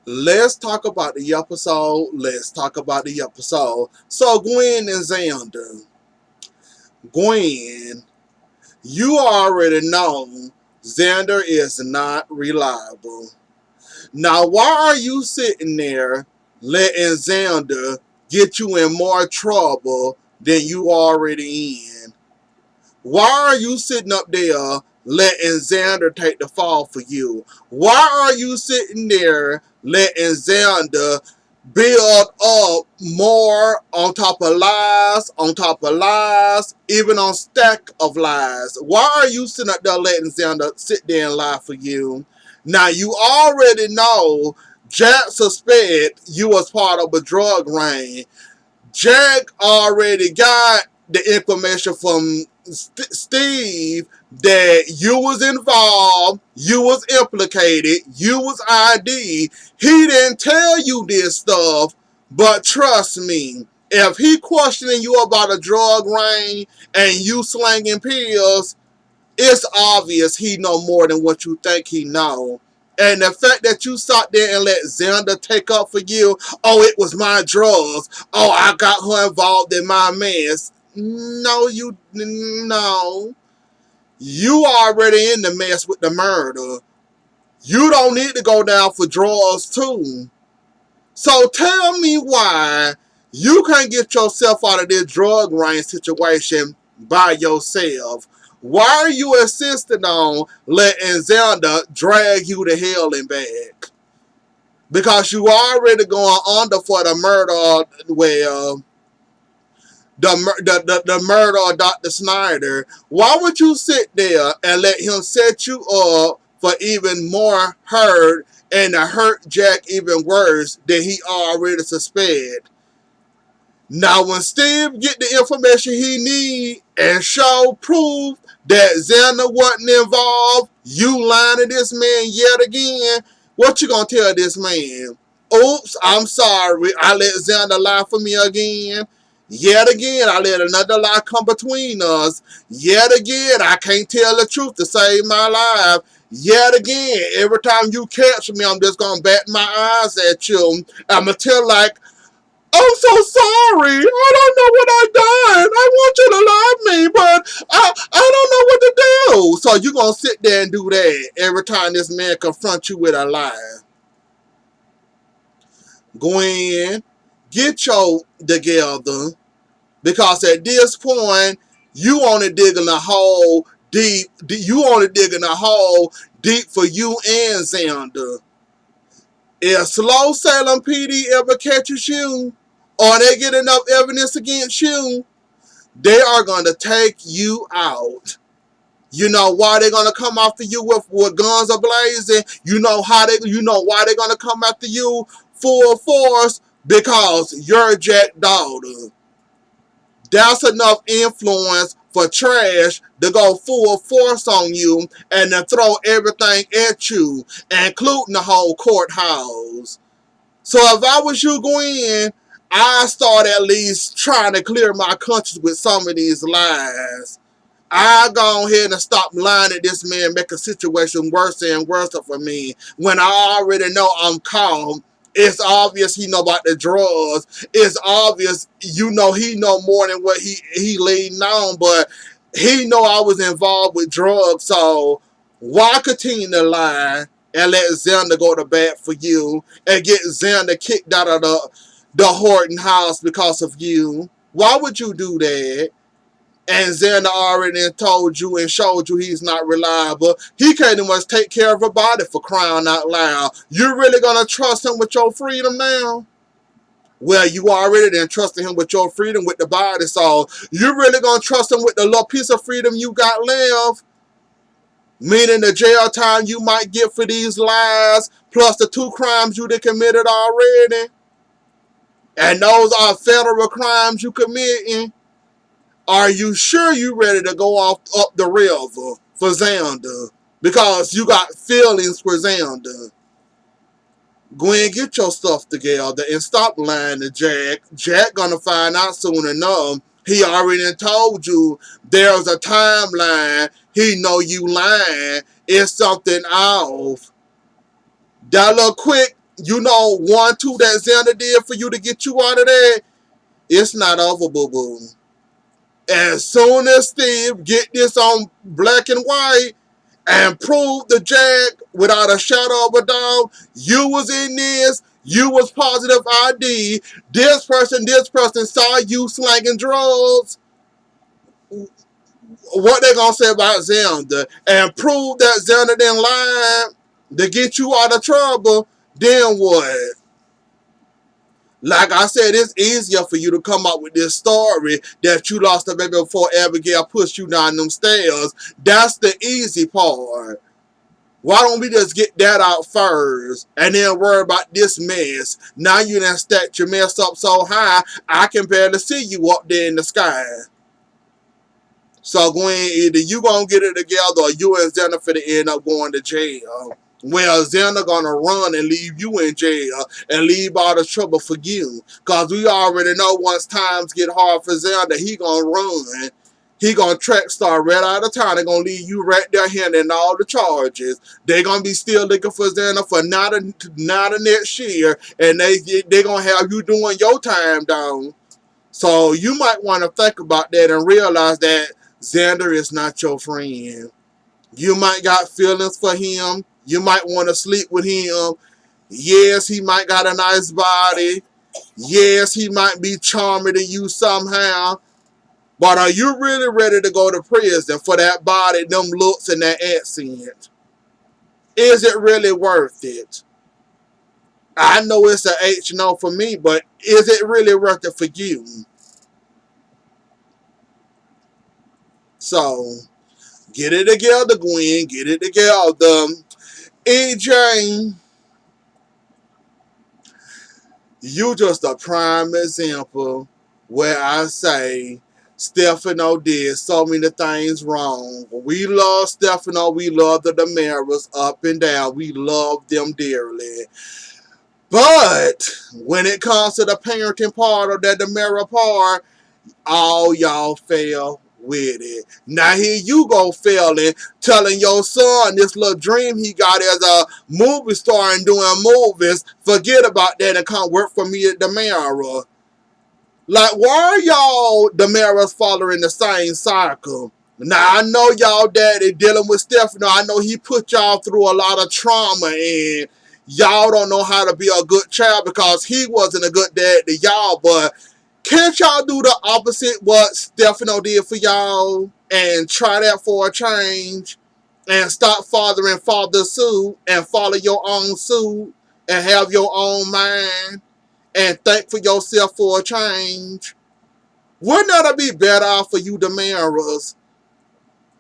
let's talk about the episode. Let's talk about the episode. So Gwen and Xander. Gwen, you already know Xander is not reliable. Now, why are you sitting there letting Xander get you in more trouble than you already in? Why are you sitting up there letting Xander take the fall for you? Why are you sitting there letting Xander build up more on top of lies, even on stack of lies? Why are you sitting up there letting Xander sit there and lie for you? Now you already know Jack suspect you was part of a drug ring. Jack already got the information from Steve that you was involved, you was implicated, you was ID. He didn't tell you this stuff, but trust me, if he questioning you about a drug ring and you slanging pills, it's obvious he know more than what you think he know. And the fact that you sat there and let Xander take up for you, oh, it was my drugs. Oh, I got her involved in my mess. No. You already in the mess with the murder. You don't need to go down for drugs too. So tell me why you can't get yourself out of this drug ring situation by yourself. Why are you insisting on letting Xander drag you to hell and back? Because you already going under for the murder, well, the murder of Dr. Snyder. Why would you sit there and let him set you up for even more hurt and to hurt Jack even worse than he already suspect? Now, when Steve get the information he need and show proof that Xander wasn't involved, you lying to this man yet again, what you gonna tell this man? Oops, I'm sorry, I let Xander lie for me again. Yet again, I let another lie come between us. Yet again, I can't tell the truth to save my life. Yet again, every time you catch me, I'm just gonna bat my eyes at you. I'ma tell like, I'm so sorry. I don't know what I done. I want you to love me, but I don't know what to do. So you gonna sit there and do that every time this man confronts you with a lie. Gwen, get your together. Because at this point, you only digging a hole deep. You only digging a hole deep for you and Xander. If Slow Salem PD ever catches you, or they get enough evidence against you, they are going to take you out. You know why they're gonna come after you with guns a blazing. You know why they're gonna come after you full force, because you're Jack's daughter. That's enough influence for Trash to go full force on you and to throw everything at you, including the whole courthouse. So if I was you, Gwen, I'd start at least trying to clear my conscience with some of these lies. I go ahead and stop lying at this man, make a situation worse and worse for me when I already know I'm calm. It's obvious he know about the drugs. It's obvious, he know more than what he leading on, but he know I was involved with drugs. So why continue to lie and let Xander go to bat for you and get Xander kicked out of the Horton house because of you? Why would you do that? And Xander already told you and showed you he's not reliable. He can't even take care of a body, for crying out loud. You really gonna trust him with your freedom now? Well, you already done trusted him with your freedom with the body, so you really gonna trust him with the little piece of freedom you got left? Meaning the jail time you might get for these lies, plus the 2 crimes you done committed already. And those are federal crimes you committing. Are you sure you ready to go off up the river for Xander? Because you got feelings for Xander. Gwen, get your stuff together and stop lying to Jack. Jack gonna find out soon enough. He already told you there's a timeline. He know you lying. It's something off. That little quick you know, 1-2 that Xander did for you to get you out of there, it's not over, boo-boo. As soon as Steve get this on black and white and prove the Jack without a shadow of a doubt, you was in this, you was positive ID, this person saw you slanging drugs, what they gonna say about Xander? And prove that Xander didn't lie to get you out of trouble, then what? Like I said, it's easier for you to come up with this story that you lost a baby before Abigail pushed you down them stairs. That's the easy part. Why don't we just get that out first and then worry about this mess? Now you done stacked your mess up so high, I can barely see you up there in the sky. So Gwen, either you gonna get it together or you and Xander finna end up going to jail. Well, Xander gonna run and leave you in jail and leave all the trouble for you. Cause we already know once times get hard for Xander, he gonna run. He gonna track star right out of town. They're gonna leave you right there handling all the charges. They're gonna be still looking for Xander for not a next year. And they gonna have you doing your time down. So you might want to think about that and realize that Xander is not your friend. You might got feelings for him. You might want to sleep with him. Yes, he might got a nice body. Yes, he might be charming to you somehow. But are you really ready to go to prison for that body, them looks, and that accent? Is it really worth it? I know it's an H no for me, but is it really worth it for you? So, get it together, Gwen. Get it together. EJ, you just a prime example where I say Stefano did so many things wrong. We love Stefano. We love the Damaras up and down. We love them dearly. But when it comes to the parenting part of that Damara part, all y'all fail with it. Now here you go failing, telling your son this little dream he got as a movie star and doing movies, forget about that and come work for me at Damara. Like, why are y'all Damaras following the same cycle? Now, I know y'all daddy dealing with Stefano. I know he put y'all through a lot of trauma and y'all don't know how to be a good child because he wasn't a good dad to y'all, but can't y'all do the opposite what Stefano did for y'all and try that for a change and stop fathering father's suit and follow your own suit and have your own mind and think for yourself for a change? Wouldn't that be better for you Damaras?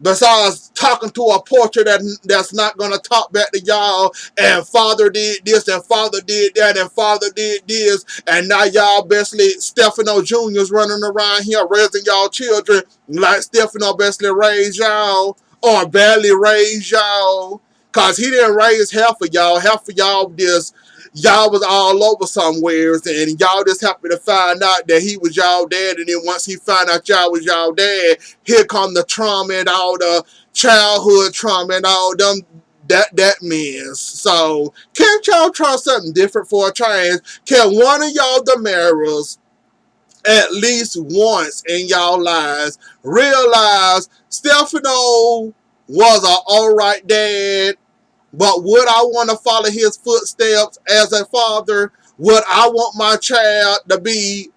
Besides talking to a portrait that's not going to talk back to y'all and father did this and father did that and father did this and now y'all basically Stefano Jr.'s running around here raising y'all children like Stefano basically raised y'all or barely raised y'all because he didn't raise half of y'all. Half of y'all just y'all was all over somewhere and y'all just happened to find out that he was y'all dad, and then once he found out y'all was y'all dad, here come the trauma and all the childhood trauma and all them that mess. So can't y'all try something different for a change? Can one of y'all Damaras at least once in y'all lives realize Stefano was an alright dad? But would I want to follow his footsteps as a father? Would I want my child to be,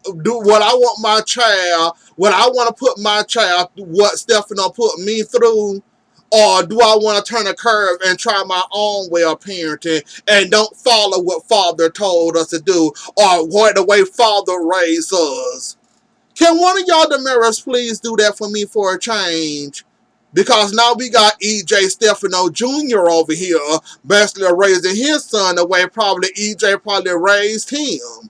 would I want my child, would I want to put my child through what Stefano put me through? Or do I want to turn a curve and try my own way of parenting and don't follow what father told us to do or the way father raised us? Can one of y'all Damaras please do that for me for a change? Because now we got EJ Stefano Jr. over here basically raising his son the way probably EJ probably raised him.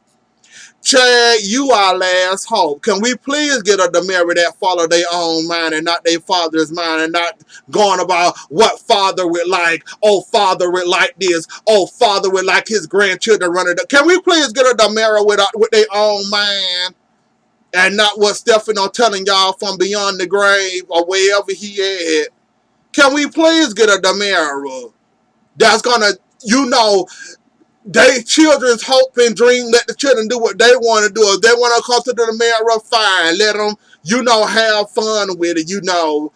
Chad, you our last hope. Can we please get a Damara that follow their own mind and not their father's mind and not going about what father would like? Oh, father would like this. Oh, father would like his grandchildren running. Can we please get a Damara with their own mind? And not what Stefano telling y'all from beyond the grave or wherever he at. Can we please get a Damara that's gonna, they children's hope and dream. Let the children do what they want to do. If they want to come to the mirror, fine. Let them, have fun with it.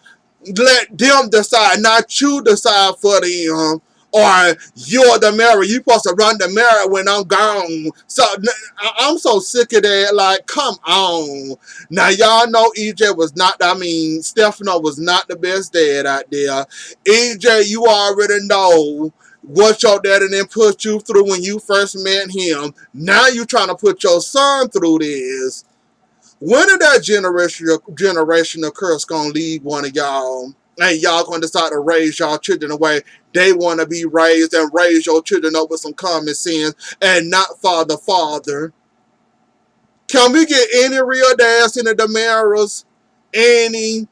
Let them decide, not you decide for them. Or you're the mirror. You supposed to run the mirror when I'm gone. So I'm so sick of that. Like, come on. Now y'all know EJ was not. I mean, Stefano was not the best dad out there. EJ, you already know what your daddy didn't put you through when you first met him. Now you trying to put your son through this. When is that generational curse gonna leave one of y'all? And y'all gonna decide to raise y'all children the way they want to be raised and raise your children up with some common sense and not father. Can we get any real dads in the Damaras? Any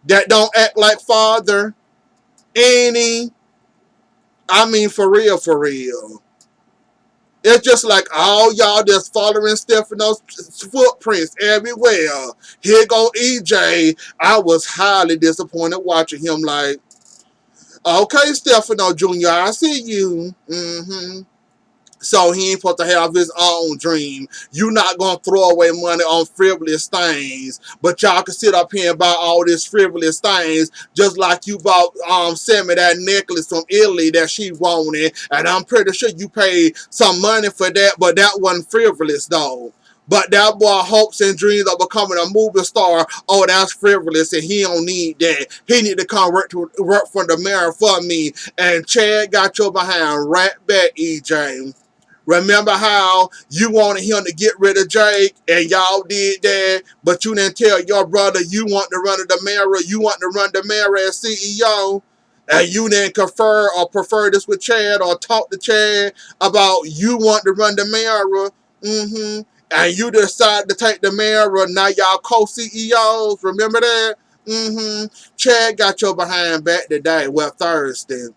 that don't act like father? Any? I mean, for real, for real. It's just like all y'all just following Stefano's footprints everywhere. Here go EJ. I was highly disappointed watching him. Like, okay, Stefano Jr., I see you. So he ain't supposed to have his own dream. You not gonna throw away money on frivolous things, but y'all can sit up here and buy all these frivolous things, just like you bought Sammy that necklace from Italy that she wanted, and I'm pretty sure you paid some money for that, but that wasn't frivolous though. But that boy hopes and dreams of becoming a movie star. Oh, that's frivolous, and he don't need that. He need to come work for the mayor for me. And Chad got your behind right back, EJ. Remember how you wanted him to get rid of Jake and y'all did that, but you didn't tell your brother you want to run the mayor, you want to run the mayor as CEO, and you didn't confer or prefer this with Chad or talk to Chad about you want to run the mayor, and you decided to take the mayor, now y'all co-CEOs, remember that? Chad got your behind back today, well, Thursday.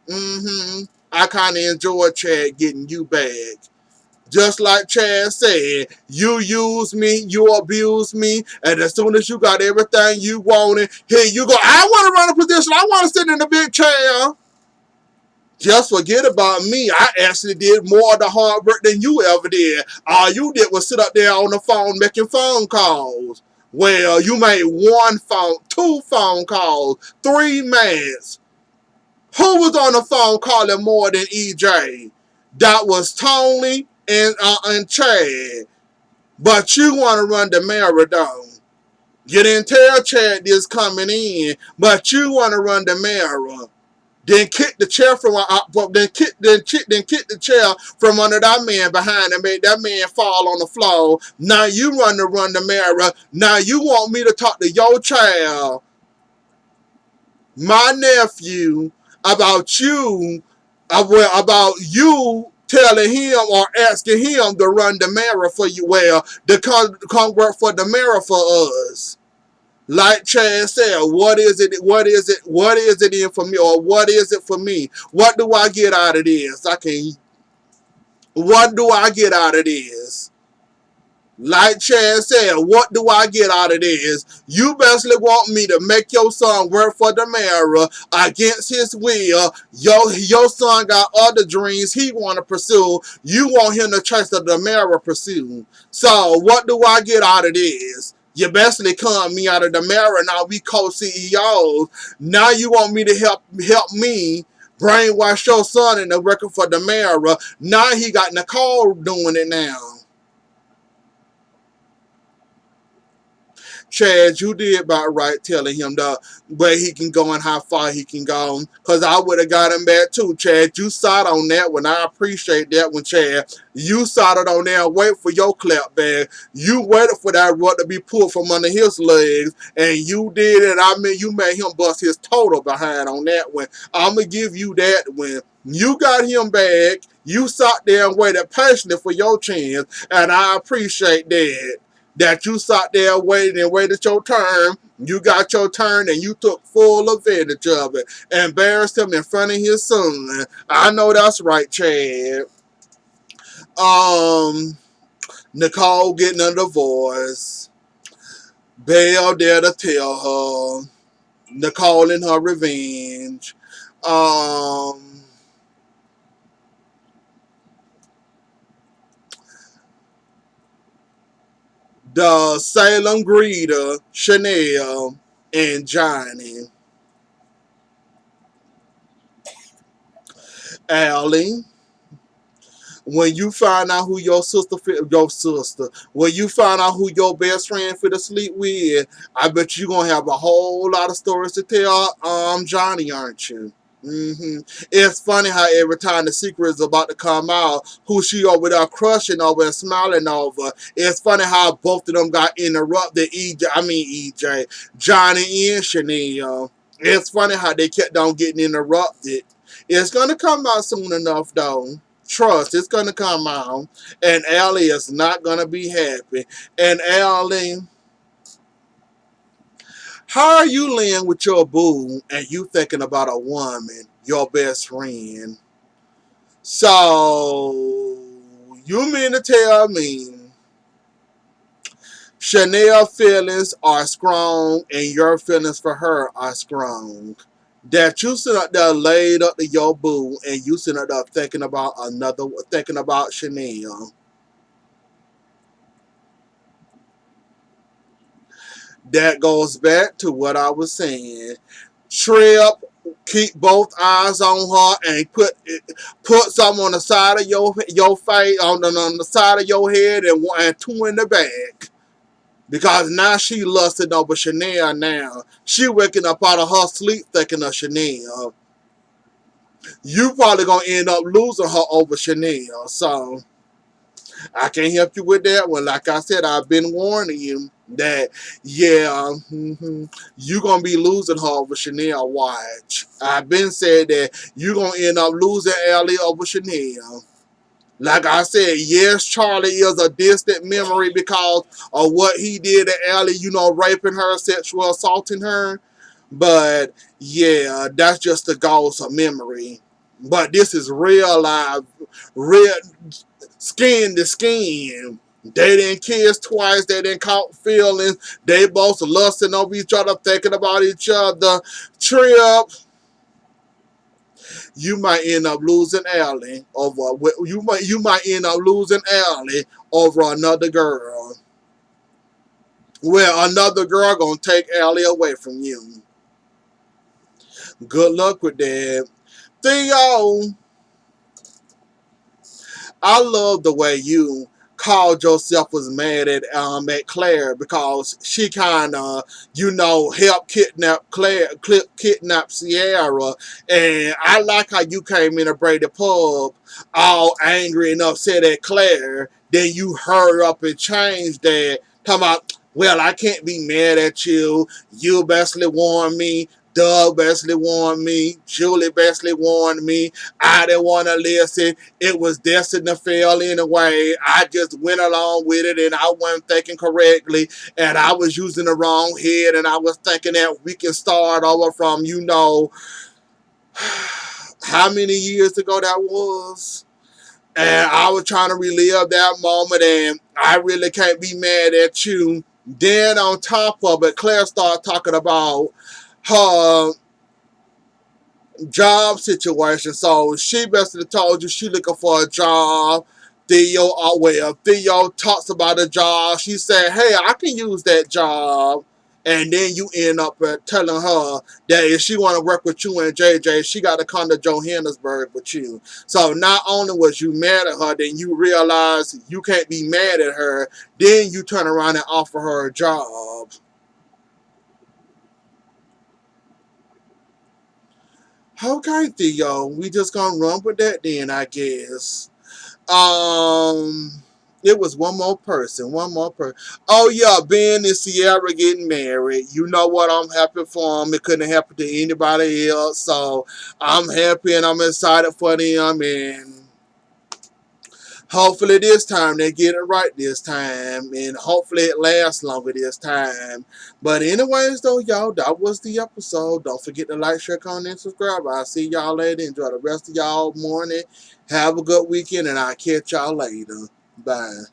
I kind of enjoyed Chad getting you back. Just like Chad said, you use me, you abuse me, and as soon as you got everything you wanted, here you go. I want to run a position. I want to sit in the big chair. Just forget about me. I actually did more of the hard work than you ever did. All you did was sit up there on the phone making phone calls. Well, you made one phone, two phone calls, 3 minutes. Who was on the phone calling more than EJ? That was Tony and Chad. But you want to run the marathon. You didn't tell Chad this coming in, but you want to run the marathon. Then kick the chair from kick the chair from under that man behind and made that man fall on the floor. Now you run the marathon. Now you want me to talk to your child, my nephew, about you telling him or asking him to run the mirror for you, well, to come work for the mirror for us. Like Chad said, what is it in for me, or what is it for me? What do I get out of this? What do I get out of this? Like Chad said, what do I get out of this? You basically want me to make your son work for the mayor against his will. Your son got other dreams he want to pursue. You want him to chase the mayor pursue. So what do I get out of this? You basically come me out of the mayor. Now we co-CEOs. Now you want me to help me brainwash your son in the record for the mayor. Now he got Nicole doing it now. Chad, you did about right telling him the where he can go and how far he can go. Because I would have got him back too, Chad. You sat on that one. I appreciate that one, Chad. You sat it on there and wait for your clap back. You waited for that rug to be pulled from under his legs. And you did it. I mean, you made him bust his total behind on that one. I'm going to give you that one. You got him back. You sat there and waited patiently for your chance. And I appreciate that you sat there waited your turn. You got your turn and you took full advantage of it. Embarrassed him in front of his son. I know that's right, Chad. Nicole getting a divorce. Belle there to tell her. Nicole in her revenge. the Salem greeter, Chanel, and Johnny. Allie, when you find out who when you find out who your best friend for to sleep with, I bet you gonna have a whole lot of stories to tell Johnny, aren't you? It's funny how every time the secret is about to come out, who she over there crushing over and smiling over. It's funny how both of them got interrupted. Johnny and Chanel. It's funny how they kept on getting interrupted. It's gonna come out soon enough, though. Trust, it's gonna come out, and Allie is not gonna be happy. And Allie, how are you laying with your boo and you thinking about a woman, your best friend? So, you mean to tell me Chanel feelings are strong and your feelings for her are strong? That you sit up there laid up to your boo and you sit up there thinking about Chanel. That goes back to what I was saying. Trip, keep both eyes on her and put some on the side of your face, on the side of your head, and two in the back. Because now she lusting over Chanel now. She waking up out of her sleep thinking of Chanel. You probably gonna end up losing her over Chanel. So I can't help you with that one. Like I said, I've been warning you that, yeah, you going to be losing her over Chanel. Watch. I've been said that you going to end up losing Allie over Chanel. Like I said, yes, Charlie is a distant memory because of what he did to Allie, raping her, sexual assaulting her. But, yeah, that's just a ghost of memory. But this is real life, real skin to skin. They didn't kiss twice. They didn't caught feelings. They both lusting over each other, thinking about each other. Trip, you might end up losing Allie over. You might end up losing Allie over another girl. Well, another girl gonna take Allie away from you. Good luck with that, Theo. I love the way you called yourself was mad at Claire because she kind of helped kidnap Sierra, and I like how you came in a Brady pub all angry and upset at Claire. Then you hurry up and change that, talking about, well, I can't be mad at you. You basically warned me. Doug basically warned me. Julie basically warned me. I didn't want to listen. It was destined to fail anyway. I just went along with it and I wasn't thinking correctly and I was using the wrong head and I was thinking that we can start over from, how many years ago that was. And I was trying to relive that moment and I really can't be mad at you. Then on top of it, Claire started talking about her job situation. So she basically told you she looking for a job. Theo talks about a job. She said, hey, I can use that job. And then you end up telling her that if she want to work with you and JJ, she got to come to Johannesburg with you. So not only was you mad at her, then you realize you can't be mad at her. Then you turn around and offer her a job. Okay, Theo, we just gonna run with that then, I guess. Um, it was one more person. Oh yeah, Ben and Sierra getting married. You know what? I'm happy for them. It couldn't happen to anybody else, so I'm happy and I'm excited for them. And hopefully this time they get it right this time, and hopefully it lasts longer this time. But anyways, though, y'all, that was the episode. Don't forget to like, share, comment, and subscribe. I'll see y'all later. Enjoy the rest of y'all morning. Have a good weekend, and I'll catch y'all later. Bye.